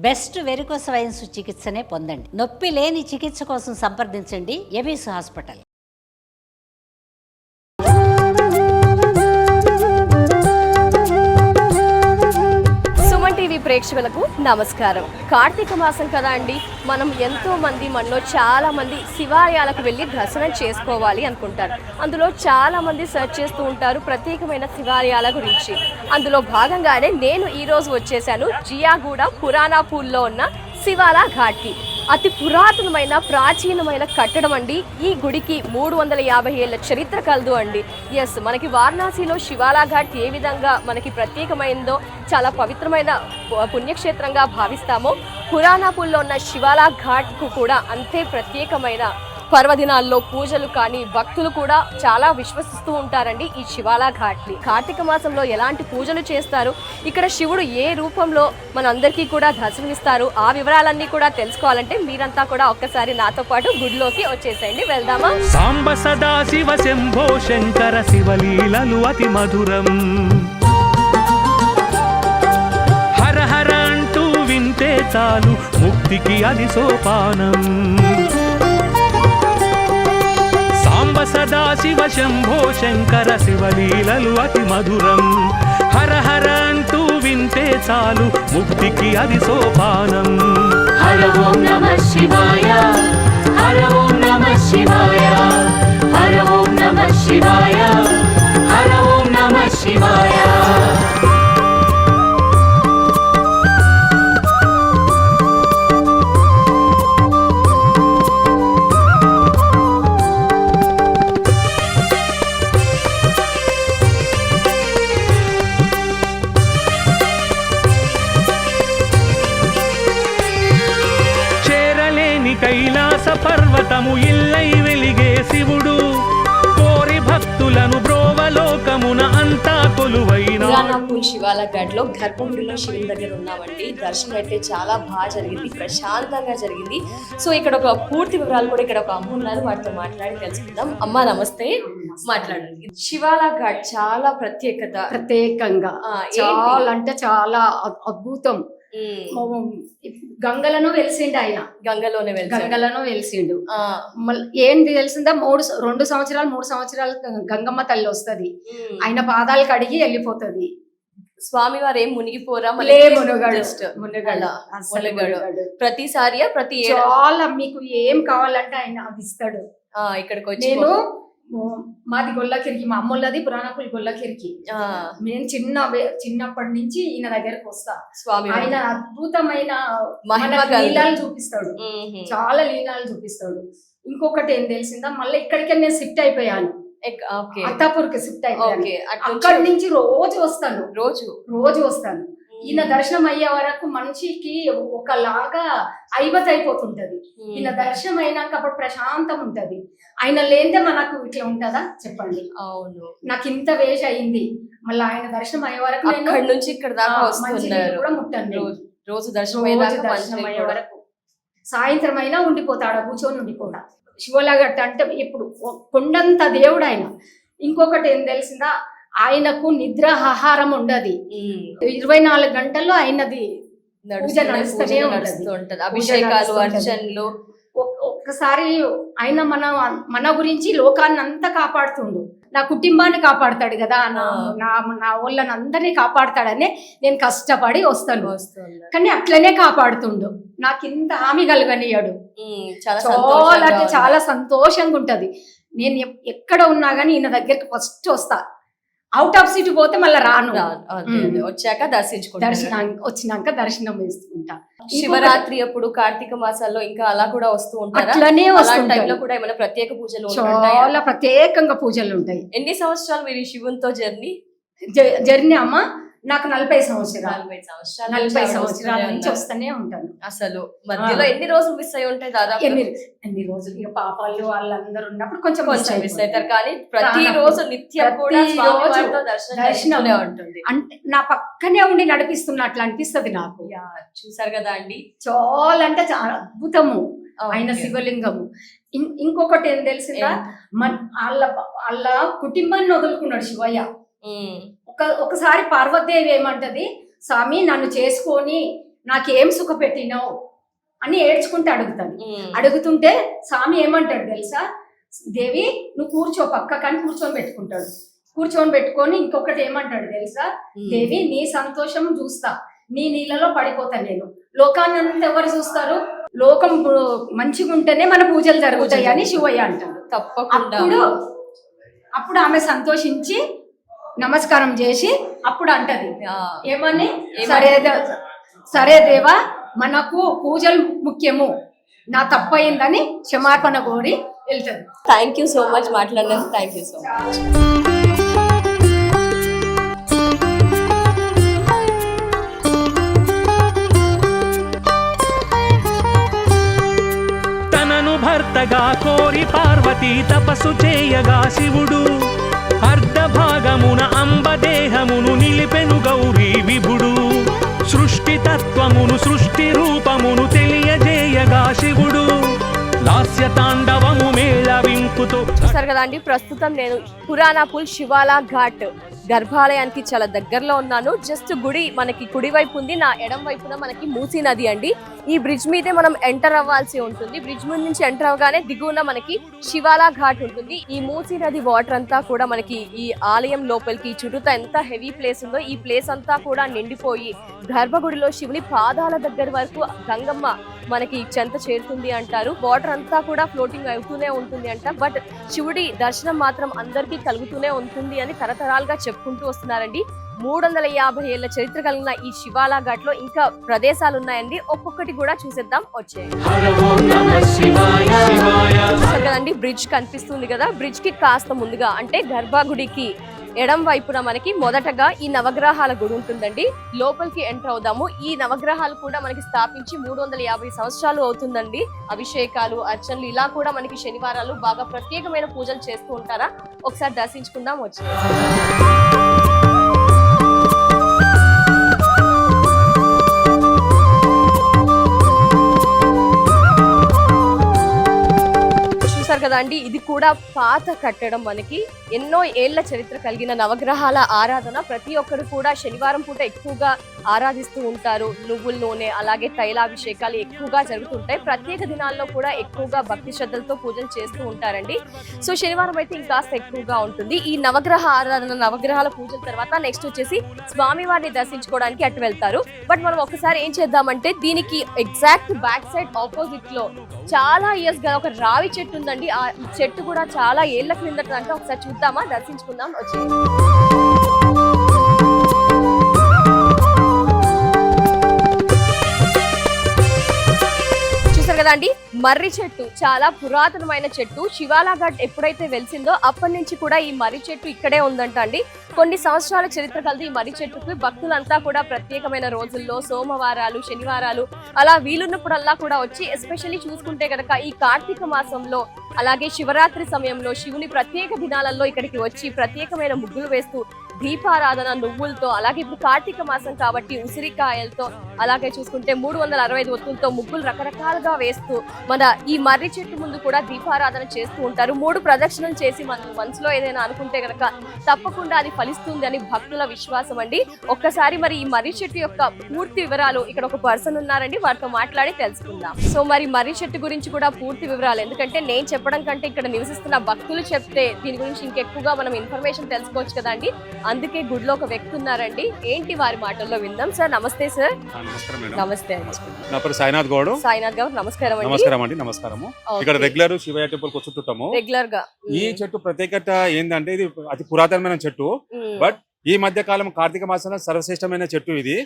Best varicose wines చికిత్సనే పొందండి. నొప్పి లేని చికిత్స కోసం సంప్రదించండి ఎబిస్ హాస్పిటల్. టీవీ ప్రేక్షకులకు నమస్కారం. కార్తీక మాసం కదా అండి, మనం ఎంతో మంది మనలో చాలా మంది శివాలయాలకు వెళ్ళి దర్శనం చేసుకోవాలి అనుకుంటారు. అందులో చాలా మంది సెర్చ్ చేస్తూ ఉంటారు ప్రత్యేకమైన శివాలయాల గురించి. అందులో భాగంగానే నేను ఈరోజు వచ్చేసాను జియాగూడ పురాణాపూల్లో ఉన్న శివాలా ఘాట్కి. అతి పురాతనమైన ప్రాచీనమైన కట్టడం అండి. ఈ గుడికి 350 ఏళ్ల చరిత్ర కలదు అండి. ఎస్, మనకి వారణాసిలో శివాలా ఘాట్ ఏ విధంగా మనకి ప్రత్యేకమైందో, చాలా పవిత్రమైన పుణ్యక్షేత్రంగా భావిస్తామో, పురాణాపూల్లో ఉన్న శివాలా ఘాట్కు కూడా అంతే ప్రత్యేకమైన పర్వదినాల్లో పూజలు కానీ భక్తులు కూడా చాలా విశ్వసిస్తూ ఉంటారండి ఈ శివాలా ఘాట్ని. కార్తీక మాసంలో ఎలాంటి పూజలు చేస్తారు, ఇక్కడ శివుడు ఏ రూపంలో మనందరికీ కూడా దర్శనమిస్తారు, ఆ వివరాలన్నీ కూడా తెలుసుకోవాలంటే మీరంతా కూడా ఒక్కసారి నాతో పాటు గుడిలోకి వచ్చేసేయండి. వెళ్దామా? సాంబ సదా శివ శంభో శంకర శివలీలలు అతి మధురం, హర హర అంటూ వింటే చాలు ముక్తికి అది సోపానం. సాంబ సదా శివ శంభో శంకర శివలీలలు అతి మధురం, హర హర అంటూ వింటే చాలు ముక్తికి అది సోపానం. హర ఓం నమః శివాయ, హర ఓం నమః శివాయ, హర ఓం నమః శివాయ, హర ఓం నమః శివాయ. కైలాస పర్వతము ఇల్లై వెలిగే శివుడు, కోరి భక్తులను బ్రోవలోకమున అంతా కొలువైన పురాణాపూల్ శివాలా ఘాట్ లో గర్భగుడిలో శివుని దగ్గర ఉన్నామండి. దర్శనం అయితే చాలా బాగా జరిగింది, ప్రశాంతంగా జరిగింది. సో ఇక్కడ ఒక పూర్తి వివరాలు కూడా ఇక్కడ ఒక అమ్మ ఉన్నారు, వాటితో మాట్లాడి తెలుసుకుందాం. అమ్మ నమస్తే, మాట్లాడండి. శివాలా ఘాట్ చాలా ప్రత్యేకంగా చాలా అంటే చాలా అద్భుతం. గంగలను వెలిసిండు ఆయన, గంగలను వెలిసిండు. ఏంటి తెలిసిందా, 2 సంవత్సరాలు 3 సంవత్సరాలు గంగమ్మ తల్లి వస్తది, ఆయన పాదాలు కడిగి వెళ్ళిపోతది. స్వామి వారు ఏం మునిగిపోరా? మునగడు ప్రతిసారి ప్రతి చాలా మీకు ఏం కావాలంటే ఆయన అది ఇస్తాడు. ఇక్కడికి వచ్చి నేను మాది గొల్లకిరికి, మా అమ్మోళ్ళది పురాణాపూల్ గొల్లకిరికి. నేను చిన్నప్పటి నుంచి ఈయన దగ్గరకు వస్తా. స్వామి ఆయన అద్భుతమైన లీలాలు చూపిస్తాడు, చాలా లీలాలు చూపిస్తాడు. ఇంకొకటి ఏం తెలిసిందా, మళ్ళీ ఇక్కడికే నేను షిఫ్ట్ అయిపోయాను, అత్తాపూర్కి షిఫ్ట్ అయిపోయాను. అక్కడి నుంచి రోజు వస్తాను. ఈయన దర్శనం అయ్యే వరకు మనిషికి ఒకలాగా ఐవత్ అయిపోతుంటది. ఈయన దర్శనం అయినాక అప్పుడు ప్రశాంతం ఉంటది. ఆయన లేనిదే మనకు ఇట్లా ఉంటదా చెప్పండి? అవును, నాకు ఇంత వేష అయింది. మళ్ళీ ఆయన దర్శనం అయ్యే వరకు నుంచి ఇక్కడ దాకా కూడా ముట్టండి. రోజు దర్శనం అయ్యే వరకు సాయంత్రం అయినా ఉండిపోతాడు, కూర్చొని ఉండిపోతా. శివలాగట్ట అంటే ఇప్పుడు కొండంత దేవుడు ఆయన. ఇంకొకటి ఏం తెలిసిందా, ఆయనకు నిద్ర ఆహారం ఉండదు. 24 గంటల్లో ఆయనది పూజ నడుస్తూనే ఉంటది, అభిషేకాలు, అర్చనలు. ఒక్కసారి ఆయన మన గురించి లోకాన్ని అంతా కాపాడుతుండు, నా కుటుంబాన్ని కాపాడుతాడు కదా, నా వాళ్ళని అందరినీ కాపాడుతాడనే నేను కష్టపడి వస్తాను. కానీ అట్లనే కాపాడుతుండు, నాకు ఇంత హామీ కలగనియాడు. చాలా అంటే చాలా సంతోషంగా ఉంటది. నేను ఎక్కడ ఉన్నా గానీ ఈయన దగ్గరికి ఫస్ట్ వస్తా. అవుట్ ఆఫ్ సిటీ పోతే మళ్ళీ రాను, వచ్చాక వచ్చినాక దర్శనం వేసుకుంటా. శివరాత్రి అప్పుడు కార్తీక మాసాల్లో ఇంకా అలా కూడా వస్తూ ఉంటారు. అట్లనే వస్తుంటాయి కూడా ఏమైనా ప్రత్యేక పూజలు? చాలా ప్రత్యేకంగా పూజలు ఉంటాయి. ఎన్ని సంవత్సరాలు మీరు శివునితో జర్నీ అమ్మ? నాకు 40 సంవత్సరాలు. 40 సంవత్సరాల నుంచి వస్తూనే ఉంటాను. అసలు మధ్యలో ఎన్ని రోజులు మిస్ అయి ఉంటాయి? దాదాపు ఎన్ని రోజులు ఇక పాపాలు వాళ్ళందరూ ఉన్నప్పుడు కొంచెం మిస్ అవుతారు, కానీ ప్రతిరోజు నిత్యం కూడా దర్శనం ఉంటుంది. అంటే నా పక్కనే ఉండి నడిపిస్తున్నట్లు అనిపిస్తుంది నాకు. చూసారు కదా అండి, చాలా అంటే చాలా అద్భుతము ఆయన శివలింగము. ఇంకొకటి ఏం తెలిసిందా, వాళ్ళ కుటుంబాన్ని వదులుకున్నాడు శివయ్య. ఒకసారి పార్వతీదేవి ఏమంటది, స్వామి నన్ను చేసుకొని నాకేం సుఖ పెట్టినావు అని ఏడ్చుకుంటూ అడుగుతాను. అడుగుతుంటే స్వామి ఏమంటాడు తెలుసా, దేవి నువ్వు కూర్చో పక్క కానీ కూర్చొని పెట్టుకొని ఇంకొకటి ఏమంటాడు తెలుసా, దేవి నీ సంతోషం చూస్తా, నీ నీళ్ళలో పడిపోతా నేను, లోకాన్ని అంతా ఎవరు చూస్తారు, లోకం మంచిగా ఉంటేనే మన పూజలు జరుగుతాయి అని శివయ్య అంటాడు. తప్పకుండా అప్పుడు ఆమె సంతోషించి నమస్కారం చేసి అప్పుడు అంటది ఏమని, సరే దేవా మనకు పూజలు ముఖ్యము, నా తప్పయిందని క్షమాపణ కోరి వెళ్తుంది. థ్యాంక్ యూ సో మచ్ మాట్లాడినందుకు. Thank you so much. తనను భర్తగా కోరి పార్వతీ తపస్సు చేయగా శివుడు అర్ధభాగమున అంబదేహమును నిలిపెను గౌరీ విభుడు. సృష్టి తత్వమును సృష్టి రూపమును తెలియజేయగా శివుడు లాస్య తాండవము మేళవింపుతో. చూసారు కదా అండి, ప్రస్తుతం నేను పురాణాపుల్ శివాలా ఘాట్ గర్భాలయానికి చాలా దగ్గరలో ఉన్నాను. జస్ట్ గుడి మనకి కుడి వైపు ఉంది, నా ఎడం వైపున మనకి మూసీ నది అండి. ఈ బ్రిడ్జ్ మీదే మనం ఎంటర్ అవ్వాల్సి ఉంటుంది. బ్రిడ్జ్ మీద నుంచి ఎంటర్ అవ్వగానే దిగువన మనకి శివాలా ఘాట్ ఉంటుంది. ఈ మూసీ నది వాటర్ అంతా కూడా మనకి ఈ ఆలయం లోపలికి చుట్టూతా ఎంత హెవీ ప్లేస్ ఉందో ఈ ప్లేస్ అంతా కూడా నిండిపోయి గర్భగుడిలో శివుని పాదాల దగ్గర వరకు గంగమ్మ మనకి చెంత చేరుతుంది అంటారు. వాటర్ అంతా కూడా ఫ్లోటింగ్ అవుతూనే ఉంటుంది అంట. బట్ శివుడి దర్శనం మాత్రం అందరికీ కలుగుతూనే ఉంటుంది అని తరతరాలుగా చెప్పుకుంటూ వస్తున్నారండి. 350 ఏళ్ల చరిత్ర కలిగిన ఈ శివాలా ఘాట్ లో ఇంకా ప్రదేశాలు ఉన్నాయండి. ఒక్కొక్కటి కూడా చూసేద్దాం వచ్చేయండి. కదండి బ్రిడ్జ్ కనిపిస్తుంది కదా, బ్రిడ్జ్ కి కాస్త ముందుగా అంటే గర్భగుడికి ఎడం వైపున మనకి మొదటగా ఈ నవగ్రహాల గుడి ఉంటుందండి. లోపలికి ఎంటర్ అవుదాము. ఈ నవగ్రహాలు కూడా మనకి స్థాపించి 350 సంవత్సరాలు అవుతుందండి. అభిషేకాలు అర్చనలు ఇలా కూడా మనకి శనివారాలు బాగా ప్రత్యేకమైన పూజలు చేస్తూ ఉంటారా, ఒకసారి దర్శించుకుందాం వచ్చి. కదా అండి, ఇది కూడా పాత కట్టడం. మనకి ఎన్నో ఏళ్ల చరిత్ర కలిగిన నవగ్రహాల ఆరాధన ప్రతి ఒక్కరు కూడా శనివారం పూట ఎక్కువగా ఆరాధిస్తూ ఉంటారు. నువ్వుల నూనె అలాగే తైలాభిషేకాలు ఎక్కువగా జరుగుతుంటాయి. ప్రత్యేక దినాల్లో కూడా ఎక్కువగా భక్తి శ్రద్ధలతో పూజలు చేస్తూ ఉంటారండి. సో శనివారం అయితే ఇంకాస్త ఎక్కువగా ఉంటుంది. ఈ నవగ్రహ ఆరాధన నవగ్రహాల పూజల తర్వాత నెక్స్ట్ వచ్చేసి స్వామివారిని దర్శించుకోవడానికి అటు వెళ్తారు. బట్ మనం ఒకసారి ఏం చేద్దామంటే దీనికి ఎగ్జాక్ట్ బ్యాక్ సైడ్ ఆపోజిట్ లో చాలా ఇయర్స్ గా ఒక రావి చెట్టు ఉందండి. ఆ చెట్టు కూడా చాలా ఏళ్ల క్రిందట అంటే ఒకసారి చూద్దామా, దర్శించుకుందాం వచ్చి. కదండి మర్రి చెట్టు చాలా పురాతనమైన చెట్టు. శివాలా ఘాట్ ఎప్పుడైతే వెలిసిందో అప్పటి నుంచి కూడా ఈ మర్రి చెట్టు ఇక్కడే ఉందంట అండి. కొన్ని సంవత్సరాల చరిత్ర కలిగి ఈ మర్రి చెట్టుకు భక్తులంతా కూడా ప్రత్యేకమైన రోజుల్లో సోమవారాలు శనివారాలు అలా వీలున్నప్పుడల్లా కూడా వచ్చి ఎస్పెషల్లీ చూసుకుంటే కనుక ఈ కార్తీక మాసంలో అలాగే శివరాత్రి సమయంలో శివుని ప్రత్యేక దినాలలో ఇక్కడికి వచ్చి ప్రత్యేకమైన ముగ్గులు వేస్తూ దీపారాధన నువ్వులతో అలాగే ఇప్పుడు కార్తీక మాసం కాబట్టి ఉసిరికాయలతో అలాగే చూసుకుంటే 365 ఒత్తులతో ముగ్గులు రకరకాలుగా వేస్తూ మన ఈ మర్రి చెట్టు ముందు కూడా దీపారాధన చేస్తూ ఉంటారు. 3 ప్రదక్షిణలు చేసి మన మనసులో ఏదైనా అనుకుంటే కనుక తప్పకుండా అది ఫలిస్తుంది అని భక్తుల విశ్వాసం అండి. ఒక్కసారి మరి ఈ మర్రి చెట్టు యొక్క పూర్తి వివరాలు ఇక్కడ ఒక పర్సన్ ఉన్నారండి, వారితో మాట్లాడి తెలుసుకుందాం. సో మరి మర్రి చెట్టు గురించి కూడా పూర్తి వివరాలు ఎందుకంటే నేను చెప్పడం కంటే ఇక్కడ నివసిస్తున్న భక్తులు చెప్తే దీని గురించి ఇంకెక్కువగా మనం ఇన్ఫర్మేషన్ తెలుసుకోవచ్చు కదండి. అందుకే గుడిలో ఒక వ్యక్తి ఉన్నారండి, ఏంటి వారి మాటల్లో విందాం. సార్ నమస్తే. సార్ నమస్తే అండి. నా పేరు సాయినాథ్ గౌడ్. సాయినాథ్ గౌడ్ నమస్కారం అండి. నమస్కారం అండి. నమస్కారము. ఇక్కడ రెగ్యులర్ శివయ్య టెంపుల్ కు వచ్చుంటాము రెగ్యులర్ గా. ఈ చెట్టు ప్రత్యేకత ఏంటంటే ఇది అతి పురాతనమైన చెట్టు. బట్ ఈ మధ్య కాలం కార్తీక మాసంలో సర్వశ్రేష్టమైన చెట్టు ఇది.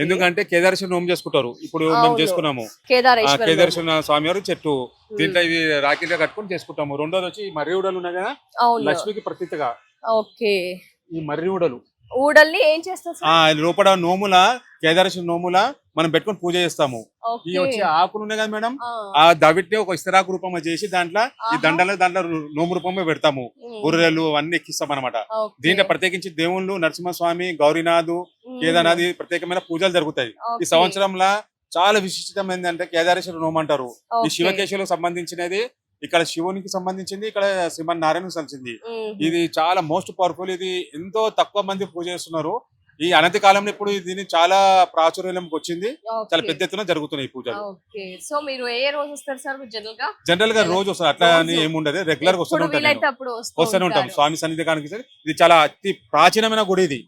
ఎందుకంటే కేదారేశ్వర నోము చేసుకుంటారు. ఇప్పుడు మేము చేసుకున్నాము కేదారేశ్వర స్వామి వారి చెట్టు. దీంట్లో ఇవి రాఖీలుగా కట్టుకుని చేసుకుంటాము. రెండోది వచ్చి మర్రి ఊడలు ఉన్నాయి కదా, లక్ష్మికి ప్రతీకగా ఈ మర్రి ఊడలు ఊడల్ని ఏం చేస్తారు లోపల నోముల కేదారేశ్వర నోముల మనం పెట్టుకుని పూజ చేస్తాము. ఈ వచ్చి ఆకులు ఉన్నాయి కదా మేడం, ఆ దవిటిని ఒక ఇస్తరాకు రూపంగా చేసి దాంట్లో ఈ దాంట్లో నోము రూపంగా పెడతాము. బుర్రెలు అన్ని ఎక్కిస్తాం అనమాట. దీంట్లో ప్రత్యేకించి దేవుళ్ళు నరసింహస్వామి, గౌరీనాథ్, కేదార్నాథ్ ప్రత్యేకమైన పూజలు జరుగుతాయి. ఈ సంవత్సరంలో చాలా విశిష్టం ఏంటంటే కేదారేశ్వర నోము అంటారు. ఈ శివకేశవులకు సంబంధించినది. ఇక్కడ శివునికి సంబంధించింది, ఇక్కడ శ్రీమన్నారాయణకు సంబంధించింది. ఇది చాలా మోస్ట్ పవర్ఫుల్. ఇది ఎంతో తక్కువ మంది పూజ చేస్తున్నారు. ఈ అనతి కాలంలో ఇప్పుడు దీన్ని చాలా ప్రాచుర్యంలోకి వచ్చింది. చాలా పెద్ద ఎత్తున జరుగుతున్నాయి ఈ పూజలు. ఓకే, సో మీరు ఏ రోజు వస్తారు సార్ జనరల్ గా రోజు వస్తారు, అట్లా అని ఏముండదు, రెగ్యులర్ గా వస్తూనే ఉంటాం స్వామి సన్నిధి కానికి. ఇది చాలా అతి ప్రాచీనమైన గుడి ఇది.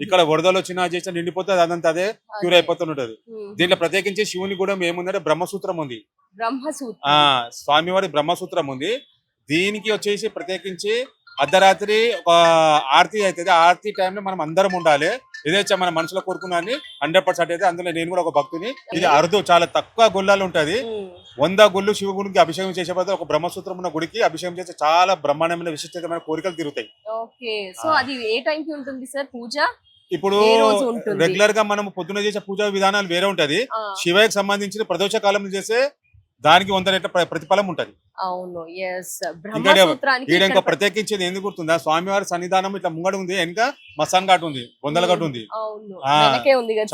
ఇక్కడ వరదలు వచ్చినా చేసిన నిండిపోతే అదంతా అదే క్యూర్ అయిపోతుంటది. దీంట్లో ప్రత్యేకించి శివుని కూడా ఏముందంటే బ్రహ్మసూత్రం ఉంది. స్వామివారి బ్రహ్మసూత్రం ఉంది. దీనికి వచ్చేసి ప్రత్యేకించి అర్ధరాత్రి ఒక ఆరతి అవుతుంది. ఆరతి టైంలో మనం అందరం ఉండాలి. ఏదైతే మన మనసులో కోరుకున్నాన్ని 100% అయితే. అందులో నేను కూడా ఒక భక్తుని. ఇది అరుదు, చాలా తక్కువ గుళ్ళాలు ఉంటది. 100 గుళ్ళు శివ గుడికి అభిషేకం చేసే బదులు ఒక బ్రహ్మసూత్రం ఉన్న గుడికి అభిషేకం చేస్తే చాలా బ్రహ్మాండమైన విశిష్టమైన కోరికలు తీరుతాయి. ఇప్పుడు రెగ్యులర్ గా మనం పొద్దున చేసే పూజా విధానాలు వేరే ఉంటది. శివయ్యకి సంబంధించిన ప్రదోష కాలం చేసే దానికి 100 రెట్ల ప్రతిఫలం ఉంటది. ఇంకా ప్రత్యేకించేది ఎందుకు గుర్తుందా, స్వామివారి సన్నిధానం ఇట్లా ముంగడు ఉంది, వెనక మసాన్ ఘాట్ ఉంది, బొందల ఘాట్ ఉంది.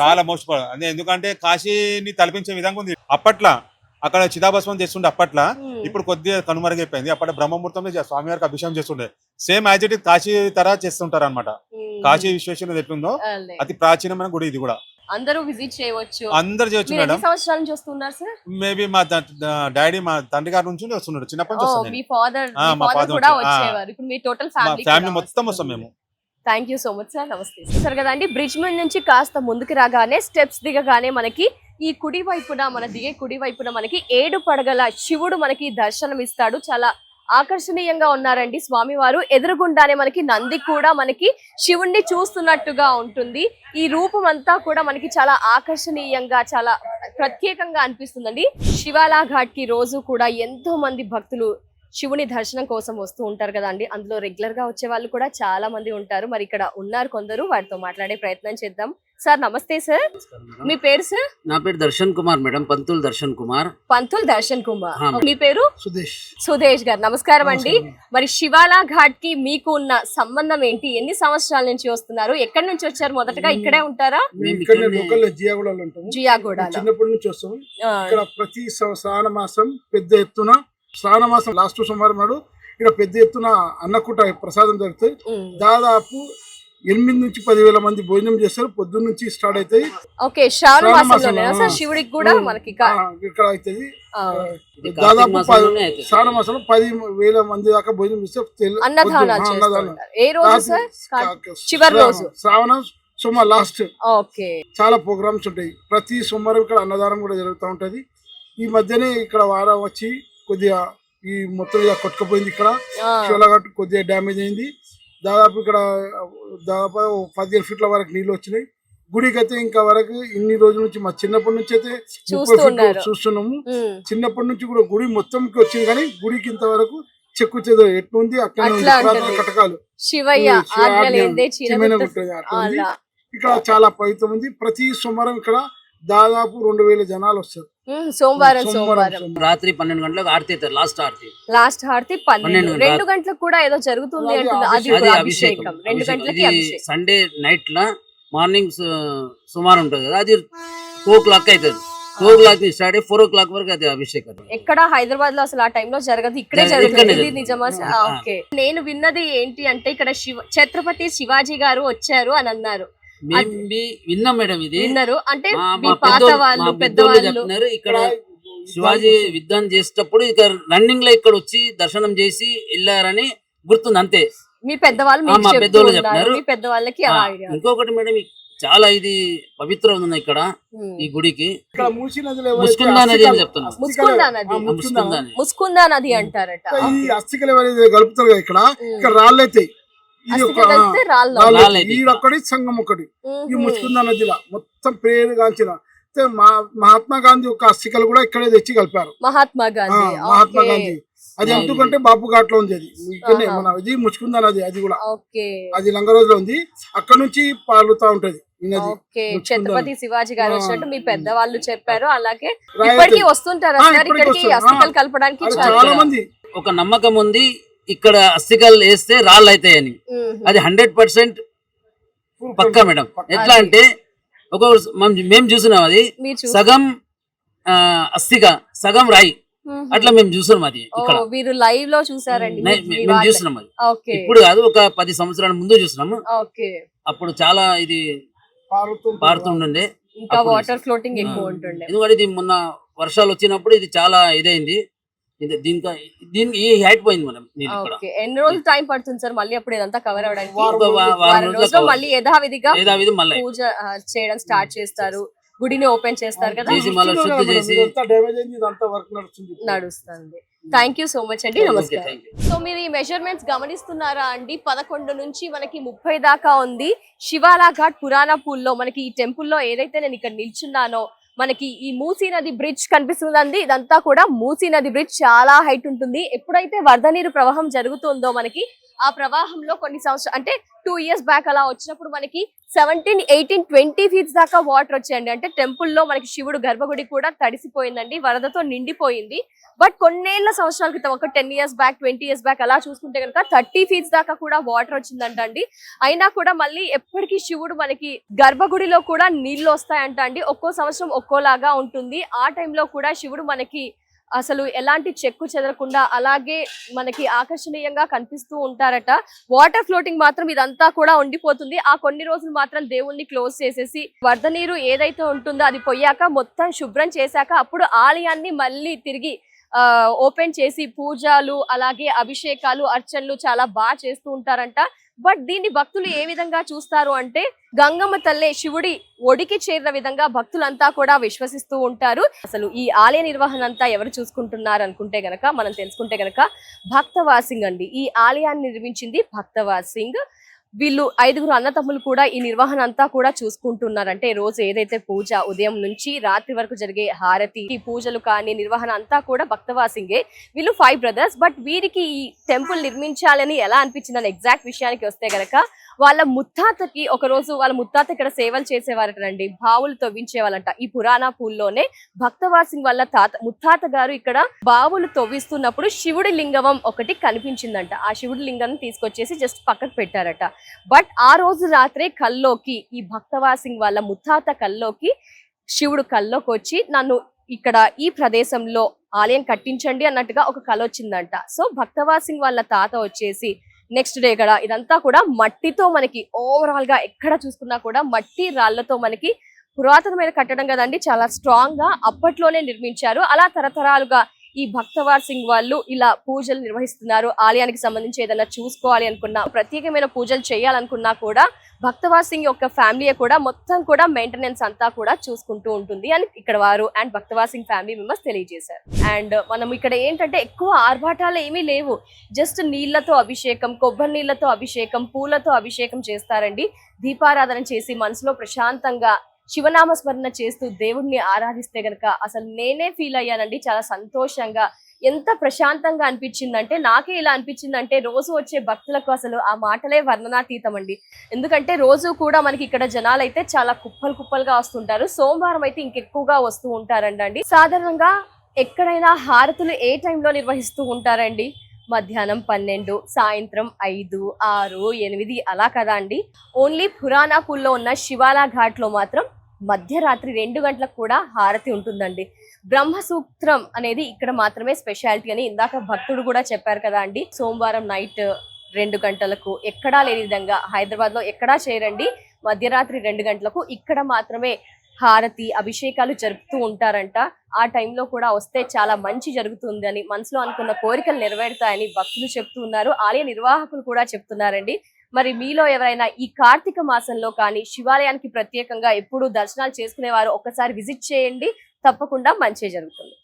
చాలా మోస్ట్ అదే, ఎందుకంటే కాశీని తలపించే విధంగా ఉంది. అప్పట్లో అక్కడ చిదాభస్మం చేస్తుండే అప్పట్లో. ఇప్పుడు కొద్దిగా కనుమరుగైపోయింది. అప్పటి బ్రహ్మముహూర్తంలో స్వామివారికి అభిషేకం చేస్తుండే. Same as it is Kashi తర చేస్తుంటారు అనమాట. కాశీ విశ్వేశ్వరుడు ఎట్లుందో అతి ప్రాచీనమైన గుడి ఇది కూడా. అందరూ విజిట్ చేయవచ్చు. అందరు చేయొచ్చు మేడం. సంవత్సరాల నుంచి వస్తున్నారు సార్? మేబీ మా డాడీ, మా తండ్రి గారి నుంచి వస్తున్నారు. చిన్నప్పటి నుంచి మీ ఫాదర్ కూడా వచ్చేవారు. ఇప్పుడు మీ టోటల్ ఫ్యామిలీ మొత్తం వస్తాం మేము. Thank you so much sir. నమస్తే సార్. కదండి, బ్రిడ్జ్ మీద నుంచి కాస్త ముందుకు రాగానే స్టెప్స్ దిగగానే మనకి ఈ కుడి వైపున, మన దిగే కుడి వైపున మనకి 7 పడగల శివుడు మనకి దర్శనం ఇస్తాడు. చాలా ఆకర్షణీయంగా ఉన్నారండి స్వామివారు. ఎదురుగుండానే మనకి నంది కూడా మనకి శివుణ్ణి చూస్తున్నట్టుగా ఉంటుంది. ఈ రూపం అంతా కూడా మనకి చాలా ఆకర్షణీయంగా, చాలా ప్రత్యేకంగా అనిపిస్తుందండి. శివాలా ఘాట్ కి రోజు కూడా ఎంతో మంది భక్తులు శివుని దర్శనం కోసం వస్తూ ఉంటారు కదండి. అందులో రెగ్యులర్ గా వచ్చే వాళ్ళు కూడా చాలా మంది ఉంటారు. మరి ఇక్కడ ఉన్నారు కొందరు, వారితో మాట్లాడే ప్రయత్నం చేద్దాం. సార్ నమస్తే సార్, మీ పేరు సార్? నా పేరు దర్శన్ కుమార్ మేడం, పంతుల్ దర్శన్ కుమార్. పంతుల్ దర్శన్ కుమార్. మీ పేరు? సుదేష్ గారు. నమస్కారం అండి. మరి శివాలా ఘాట్ కి మీకు ఉన్న సంబంధం ఏంటి? ఎన్ని సంవత్సరాల నుంచి వస్తున్నారు? ఎక్కడి నుంచి వచ్చారు? మొదటగా ఇక్కడే ఉంటారా? జియాగూడ. చిన్నప్పటి నుంచి వస్తాం. ఇక్కడ ప్రతి శ్రావణ మాసం పెద్ద ఎత్తున, శ్రావణ మాసం లాస్ట్ సోమవారం నాడు ఇక్కడ పెద్ద ఎత్తున అన్నకూట ప్రసాదం జరుగుతాయి. దాదాపు 8 నుంచి 10,000 మంది భోజనం చేస్తారు. పొద్దున్న నుంచి స్టార్ట్ అవుతాయి. శివుడికి కూడా మనకి ఇక్కడ అవుతుంది. దాదాపు శ్రావణ మాసంలో 10,000 మంది దాకా భోజనం చేస్తే శ్రావణ సోమవారం లాస్ట్ చాలా ప్రోగ్రామ్స్ ఉంటాయి. ప్రతి సోమవారం ఇక్కడ అన్నదానం కూడా జరుగుతూ ఉంటది. ఈ మధ్యనే ఇక్కడ వారం వచ్చి కొద్దిగా ఈ మొత్తం కొట్టుకుపోయింది. ఇక్కడ శివలగట్టు కొద్దిగా డ్యామేజ్ అయింది. దాదాపు ఇక్కడ దాదాపు 15 ఫీట్ల వరకు నీళ్ళు వచ్చినాయి. గుడికి అయితే ఇంకా వరకు ఇన్ని రోజుల నుంచి మా చిన్నప్పటి నుంచి అయితే 30 ఫీట్లు చూస్తున్నాము. చిన్నప్పటి నుంచి కూడా గుడి మొత్తంకి వచ్చింది, కానీ గుడికి ఇంతవరకు చెక్కు చెదు ఎట్లుంది అక్కడ కటకాలు ఇక్కడ చాలా పవిత్రం ఉంది. ప్రతి సోమవారం ఇక్కడ దాదాపు 2,000 జనాలు వస్తారు. సోమవారం రాత్రి 12 గంటలకు ఆరతి అవుతారు. లాస్ట్ హారతి 2 గంటలకు కూడా ఏదో జరుగుతుంది. అది అభిషేకం. 2 గంటలకి సండే నైట్ లా మార్నింగ్ సుమారు ఉంటుంది కదా, అది 4 o'clock అవుతుంది. 4 o'clock స్టార్ట్ అయ్యి 4 o'clock వరకు అది అభిషేకం. ఎక్కడ హైదరాబాద్ లో అసలు ఆ టైంలో జరగదు, ఇక్కడే జరుగుతుంది. నిజమా? ఓకే. నేను విన్నది ఏంటి అంటే ఇక్కడ ఛత్రపతి శివాజీ గారు వచ్చారు అని అన్నారు. విన్నాం మేడం, ఇది విన్నారు అంటే పెద్దవాళ్ళు చెప్తున్నారు. ఇక్కడ శివాజీ యుద్ధం చేసేటప్పుడు ఇక రన్నింగ్ లో ఇక్కడ వచ్చి దర్శనం చేసి వెళ్ళారని గుర్తుంది అంతే. మీ పెద్దవాళ్ళు మా పెద్దవాళ్ళు చెప్తున్నారు. మీ పెద్దవాళ్ళకి ఇంకొకటి మేడం, చాలా ఇది పవిత్రం ఉంది ఇక్కడ ఈ గుడికి. ముస్కుందా నది అని చెప్తున్నారు. ముస్కుందా నది అంటారట. ఈ అస్థికలు ఎవరైతే కలుపుతారు కదా ఇక్కడ, ఇక్కడ రాళ్ళు అవుతాయి. ఈడొక్కడి సంఘం ఒకటి ఈ ముచ్చుకుంద నదిలో మొత్తం పేరు గాంచిన మహాత్మా గాంధీ యొక్క అస్థికలు కూడా ఇక్కడే తెచ్చి కలిపారు. మహాత్మా గాంధీ అది ఎందుకంటే బాపు ఘాట్ లో ఉంది. అది ఇక్కడనే మన ఇది ముచ్చుకుంద నది, అది కూడా అది లంగరోజ్ లో ఉంది. అక్కడ నుంచి పారుతా ఉంటది ఈ నది. ఛత్రపతి శివాజీ గారు వచ్చినట్టు మీ పెద్దవాళ్ళు చెప్పారు. అలాగే ఇప్పటికీ వస్తుంటారు ఇక్కడికి అస్థికలు కలపడానికి చాలా మంది. ఒక నమ్మకం ఉంది, ఇక్కడ అస్థికలు వేస్తే రాళ్ళు అవుతాయని. అది 100% పక్కా మేడం. ఎట్లా అంటే మేము చూసినాం, అది సగం అస్థిక సగం రాయి, అట్లా మేము చూసినాం. అది ఇక్కడ మీరు లైవ్ లో చూసారండి? మేము చూసినాం. అది ఇప్పుడు కాదు, ఒక 10 సంవత్సరాల ముందు చూసినాము. అప్పుడు చాలా ఇది పారుతుండే, ఇంకా వాటర్ ఫ్లోటింగ్ ఎక్కువ ఉంటుండే. ఎందుకంటే ఇది మొన్న వర్షాలు వచ్చినప్పుడు ఇది చాలా ఇదైంది. దీనికి ఈ హైట్ పోయింది మనం. ఎన్ని రోజులు టైం పడుతుంది సార్ మళ్ళీ అప్పుడు ఇదంతా కవర్ అవడానికి? మళ్ళీ యథావిధిగా పూజ చేయడం స్టార్ట్ చేస్తారు, గుడిని ఓపెన్ చేస్తారు కదా, నడుస్తుంది. థ్యాంక్ యూ సో మచ్ అండి, నమస్కారం. సో మీరు ఈ మెజర్మెంట్స్ గమనిస్తున్నారా అండి? 11 నుంచి మనకి 30 దాకా ఉంది. శివాలా ఘాట్ పురాణా పూల్లో మనకి ఈ టెంపుల్ లో ఏదైతే నేను ఇక్కడ నిల్చున్నానో మనకి ఈ మూసీ నది బ్రిడ్జ్ కనిపిస్తుందండి. ఇదంతా కూడా మూసీ నది బ్రిడ్జ్ చాలా హైట్ ఉంటుంది. ఎప్పుడైతే వరద నీరు ప్రవాహం జరుగుతుందో మనకి ఆ ప్రవాహంలో కొన్ని సంవత్సరాలు అంటే 2 years బ్యాక్ అలా వచ్చినప్పుడు మనకి 17, 18, 20 feet దాకా వాటర్ వచ్చాయండి. అంటే టెంపుల్లో మనకి శివుడు గర్భగుడి కూడా తడిసిపోయిందండి, వరదతో నిండిపోయింది. బట్ కొన్నేళ్ల సంవత్సరాల క్రితం ఒక 10 years బ్యాక్, 20 years బ్యాక్ అలా చూసుకుంటే కనుక 30 feet దాకా కూడా వాటర్ వచ్చిందంట అండి. అయినా కూడా మళ్ళీ ఎప్పటికీ శివుడు మనకి గర్భగుడిలో కూడా నీళ్లు వస్తాయంట అండి. ఒక్కో సంవత్సరం ఒక్కోలాగా ఉంటుంది. ఆ టైంలో కూడా శివుడు మనకి అసలు ఎలాంటి చెక్కు చెదరకుండా అలాగే మనకి ఆకర్షణీయంగా కనిపిస్తూ ఉంటారట. వాటర్ ఫ్లోటింగ్ మాత్రం ఇదంతా కూడా ఉండిపోతుంది. ఆ కొన్ని రోజులు మాత్రం దేవుణ్ణి క్లోజ్ చేసేసి వరద నీరు ఏదైతే ఉంటుందో అది పోయాక మొత్తం శుభ్రం చేశాక అప్పుడు ఆలయాన్ని మళ్ళీ తిరిగి ఓపెన్ చేసి పూజలు అలాగే అభిషేకాలు అర్చనలు చాలా బాగా చేస్తూ ఉంటారంట. బట్ దీన్ని భక్తులు ఏ విధంగా చూస్తారు అంటే గంగమ్మ తల్లే శివుడి ఒడికి చేరిన విధంగా భక్తులంతా కూడా విశ్వసిస్తూ ఉంటారు. అసలు ఈ ఆలయ నిర్వహణ అంతా ఎవరు చూసుకుంటున్నారు అనుకుంటే గనక మనం తెలుసుకుంటే గనక భక్తవార్ సింగ్ అండి. ఈ ఆలయాన్ని నిర్మించింది భక్తవార్ సింగ్. వీళ్ళు 5 అన్నతమ్ములు కూడా ఈ నిర్వహణ అంతా కూడా చూసుకుంటున్నారంటే రోజు ఏదైతే పూజ ఉదయం నుంచి రాత్రి వరకు జరిగే హారతి, ఈ పూజలు కానీ నిర్వహణ అంతా కూడా భక్తవార్ సింగే. వీళ్ళు 5 brothers. బట్ వీరికి ఈ టెంపుల్ నిర్మించాలని ఎలా అనిపించిందని ఎగ్జాక్ట్ విషయానికి వస్తే గనక వాళ్ళ ముత్తాతకి ఒక రోజు వాళ్ళ ముత్తాత ఇక్కడ సేవలు చేసేవారటండి, బావులు తవ్వించేవాళ్ళంట. ఈ పురాణా పూల్లోనే భక్తవార్ సింగ్ వాళ్ళ ముత్తాత గారు ఇక్కడ బావులు తవ్విస్తున్నప్పుడు శివుడి లింగం ఒకటి కనిపించిందంట. ఆ శివుడి లింగాన్ని తీసుకొచ్చేసి జస్ట్ పక్కకు పెట్టారట. బట్ ఆ రోజు రాత్రే కల్లోకి ఈ భక్తవార్ సింగ్ వాళ్ళ ముత్తాత కల్లోకి శివుడు కల్లోకి వచ్చి నన్ను ఇక్కడ ఈ ప్రదేశంలో ఆలయం కట్టించండి అన్నట్టుగా ఒక కల వచ్చిందంట. సో భక్తవార్ సింగ్ వాళ్ళ తాత వచ్చేసి నెక్స్ట్ డే కూడా ఇదంతా కూడా మట్టితో మనకి ఓవరాల్ గా ఎక్కడ చూసుకున్నా కూడా మట్టి రాళ్లతో మనకి పురాతనమైన కట్టడం కదండి, చాలా స్ట్రాంగ్ గా అప్పట్లోనే నిర్మించారు. అలా తరతరాలుగా ఈ భక్తవార్ సింగ్ వాళ్ళు ఇలా పూజలు నిర్వహిస్తున్నారు. ఆలయానికి సంబంధించి ఏదైనా చూసుకోవాలి అనుకున్నా, ప్రత్యేకమైన పూజలు చేయాలనుకున్నా కూడా భక్తవార్ సింగ్ యొక్క ఫ్యామిలీ కూడా మొత్తం కూడా మెయింటెనెన్స్ అంతా కూడా చూసుకుంటూ ఉంటుంది అని ఇక్కడ వారు అండ్ భక్తవార్ సింగ్ ఫ్యామిలీ మెంబర్స్ తెలియజేశారు. అండ్ మనం ఇక్కడ ఏంటంటే ఎక్కువ ఆర్భాటాలు ఏమీ లేవు, జస్ట్ నీళ్లతో అభిషేకం, కొబ్బరి నీళ్లతో అభిషేకం, పూలతో అభిషేకం చేస్తారండి. దీపారాధన చేసి మనసులో ప్రశాంతంగా శివనామస్మరణ చేస్తూ దేవుడిని ఆరాధిస్తే గనక అసలు నేనే ఫీల్ అయ్యానండి, చాలా సంతోషంగా, ఎంత ప్రశాంతంగా అనిపించిందంటే నాకే ఇలా అనిపించిందంటే రోజు వచ్చే భక్తులకు అసలు ఆ మాటలే వర్ణనాతీతం అండి. ఎందుకంటే రోజు కూడా మనకి ఇక్కడ జనాలు అయితే చాలా కుప్పలుగా వస్తుంటారు. సోమవారం అయితే ఇంకెక్కువగా వస్తూ ఉంటారండి. సాధారణంగా ఎక్కడైనా హారతులు ఏ టైంలో నిర్వహిస్తూ ఉంటారండి? మధ్యాహ్నం 12, సాయంత్రం 5, 6, 8 అలా కదా అండి. ఓన్లీ పురాణా పూల్లో ఉన్న శివాలా ఘాట్ లో మాత్రం మధ్యరాత్రి 2 గంటలకు కూడా హారతి ఉంటుందండి. బ్రహ్మ సూత్రం అనేది ఇక్కడ మాత్రమే స్పెషాలిటీ అని ఇందాక భక్తుడు కూడా చెప్పారు కదా అండి. సోమవారం నైట్ 2 గంటలకు ఎక్కడా లేని విధంగా హైదరాబాద్ లో ఎక్కడా చేయరండి. మధ్యరాత్రి 2 గంటలకు ఇక్కడ మాత్రమే హారతి అభిషేకాలు జరుపుతూ ఉంటారంట. ఆ టైంలో కూడా వస్తే చాలా మంచి జరుగుతుంది అని, మనసులో అనుకున్న కోరికలు నెరవేరుతాయని భక్తులు చెప్తూ ఉన్నారు, ఆలయ నిర్వాహకులు కూడా చెప్తున్నారండి. మరి మీలో ఎవరైనా ఈ కార్తీక మాసంలో కానీ శివాలయానికి ప్రత్యేకంగా ఎప్పుడు దర్శనాలు చేసుకునేవారు ఒక్కసారి విజిట్ చేయండి, తప్పకుండా మంచి జరుగుతుంది.